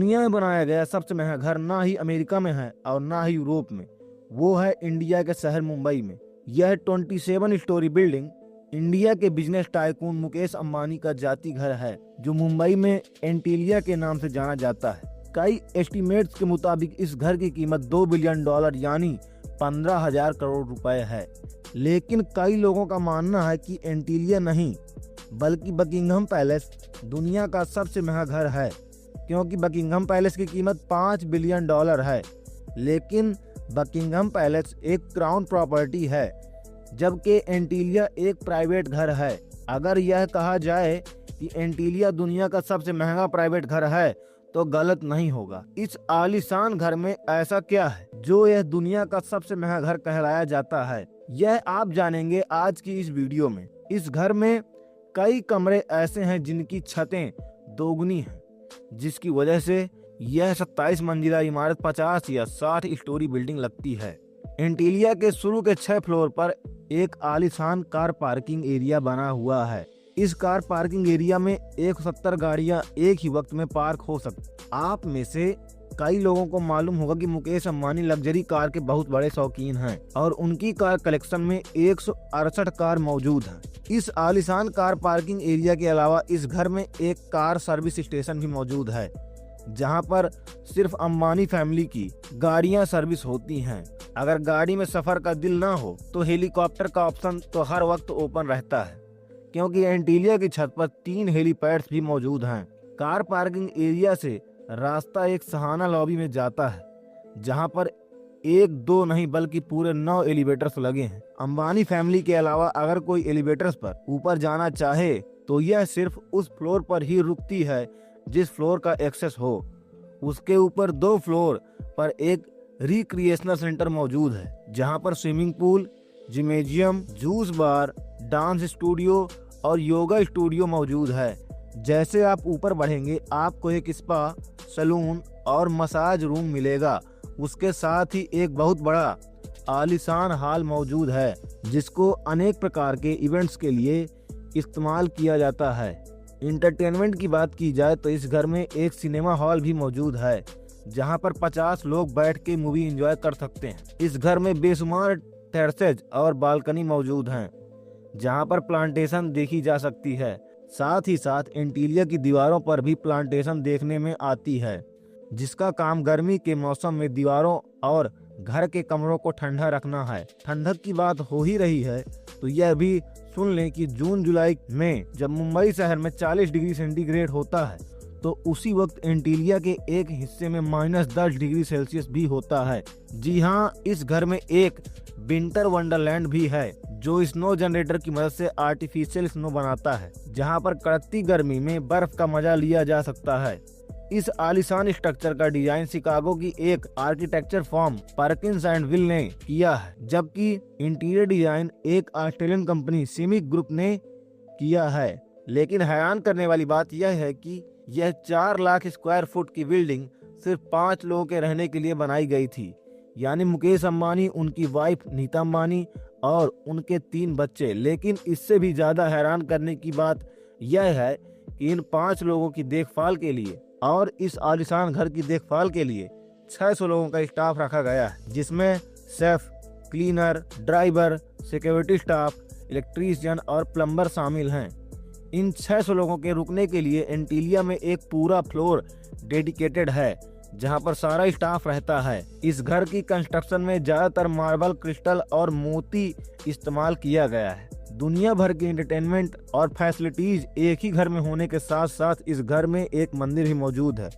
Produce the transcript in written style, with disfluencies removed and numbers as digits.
दुनिया में बनाया गया सबसे महंगा घर ना ही अमेरिका में है और ना ही यूरोप में, वो है इंडिया के शहर मुंबई में। यह 27 स्टोरी बिल्डिंग इंडिया के बिजनेस टाइकून मुकेश अंबानी का जाति घर है, जो मुंबई में एंटीलिया के नाम से जाना जाता है। कई एस्टीमेट्स के मुताबिक इस घर की कीमत $2 बिलियन यानी 15,000 करोड़ रुपए है। लेकिन कई लोगों का मानना है कि एंटीलिया नहीं बल्कि बकिंघम पैलेस दुनिया का सबसे महंगा घर है, क्योंकि बकिंघम पैलेस की कीमत $5 बिलियन है। लेकिन बकिंघम पैलेस एक क्राउन प्रॉपर्टी है, जबकि एंटीलिया एक प्राइवेट घर है। अगर यह कहा जाए कि एंटीलिया दुनिया का सबसे महंगा प्राइवेट घर है तो गलत नहीं होगा। इस आलीशान घर में ऐसा क्या है जो यह दुनिया का सबसे महंगा घर कहलाया जाता है, यह आप जानेंगे आज की इस वीडियो में। इस घर में कई कमरे ऐसे हैं जिनकी छतें दोगुनी हैं, जिसकी वजह से यह 27 मंजिला इमारत 50 या 60 स्टोरी बिल्डिंग लगती है। एंटीलिया के शुरू के 6 फ्लोर पर एक आलीशान कार पार्किंग एरिया बना हुआ है। इस कार पार्किंग एरिया में 170 गाड़ियां एक ही वक्त में पार्क हो सकती। आप में से कई लोगों को मालूम होगा कि मुकेश अंबानी लग्जरी कार के बहुत बड़े शौकीन हैं और उनकी कार कलेक्शन में 168 कार मौजूद हैं। इस आलीशान कार पार्किंग एरिया के अलावा इस घर में एक कार सर्विस स्टेशन भी मौजूद है, जहां पर सिर्फ अंबानी फैमिली की गाड़ियां सर्विस होती हैं। अगर गाड़ी में सफर का दिल ना हो तो हेलीकॉप्टर का ऑप्शन तो हर वक्त ओपन रहता है, क्योंकि एंटीलिया की छत पर 3 हेलीपैड्स भी मौजूद हैं। कार पार्किंग एरिया से रास्ता एक सहाना लॉबी में जाता है, जहां पर 1-2 नहीं बल्कि पूरे 9 एलिवेटर्स लगे हैं। अंबानी फैमिली के अलावा अगर कोई एलिवेटर्स पर ऊपर जाना चाहे तो यह सिर्फ उस फ्लोर पर ही रुकती है जिस फ्लोर का एक्सेस हो। उसके ऊपर 2 फ्लोर पर एक रिक्रिएशनल सेंटर मौजूद है, जहां पर स्विमिंग पूल, जिम्नेजियम, जूस बार, डांस स्टूडियो और योगा स्टूडियो मौजूद है। जैसे आप ऊपर बढ़ेंगे आपको एक स्पा, सैलून और मसाज रूम मिलेगा। उसके साथ ही एक बहुत बड़ा आलीशान हॉल मौजूद है, जिसको अनेक प्रकार के इवेंट्स के लिए इस्तेमाल किया जाता है। इंटरटेनमेंट की बात की जाए तो इस घर में एक सिनेमा हॉल भी मौजूद है, जहां पर 50 लोग बैठ के मूवी एंजॉय कर सकते हैं। इस घर में बेशुमार टेरेसेज और बालकनी मौजूद हैं, जहां पर प्लांटेशन देखी जा सकती है। साथ ही साथ एंटीलिया की दीवारों पर भी प्लांटेशन देखने में आती है, जिसका काम गर्मी के मौसम में दीवारों और घर के कमरों को ठंडा रखना है। ठंडक की बात हो ही रही है तो यह भी सुन लें कि जून जुलाई में जब मुंबई शहर में 40 डिग्री सेंटीग्रेड होता है तो उसी वक्त एंटीलिया के एक हिस्से में -10 डिग्री सेल्सियस भी होता है। जी हाँ, इस घर में एक विंटर वंडरलैंड भी है, जो स्नो जनरेटर की मदद से आर्टिफिशियल स्नो बनाता है, जहां पर कड़कती गर्मी में बर्फ का मजा लिया जा सकता है। इस आलीशान स्ट्रक्चर का डिजाइन शिकागो की एक architecture firm Perkins and will ने किया है, जबकि इंटीरियर डिजाइन एक ऑस्ट्रेलियन कंपनी सिमिक ग्रुप ने किया है। लेकिन हैरान करने वाली बात यह है कि यह 4 लाख स्क्वायर फुट की बिल्डिंग सिर्फ 5 लोगों के रहने के लिए बनाई गई थी, यानी मुकेश अंबानी, उनकी वाइफ नीता अंबानी और उनके 3 बच्चे। लेकिन इससे भी ज्यादा हैरान करने की बात यह है कि इन 5 लोगों की देखभाल के लिए और इस आलीशान घर की देखभाल के लिए 600 लोगों का स्टाफ रखा गया है, जिसमें chef, cleaner, driver, security staff, electrician और प्लम्बर शामिल हैं। इन 600 लोगों के रुकने के लिए एंटीलिया में एक पूरा फ्लोर डेडिकेटेड है, जहां पर सारा स्टाफ रहता है। इस घर की कंस्ट्रक्शन में ज्यादातर मार्बल, क्रिस्टल और मोती इस्तेमाल किया गया है। दुनिया भर के एंटरटेनमेंट और फैसिलिटीज एक ही घर में होने के साथ साथ इस घर में एक मंदिर भी मौजूद है।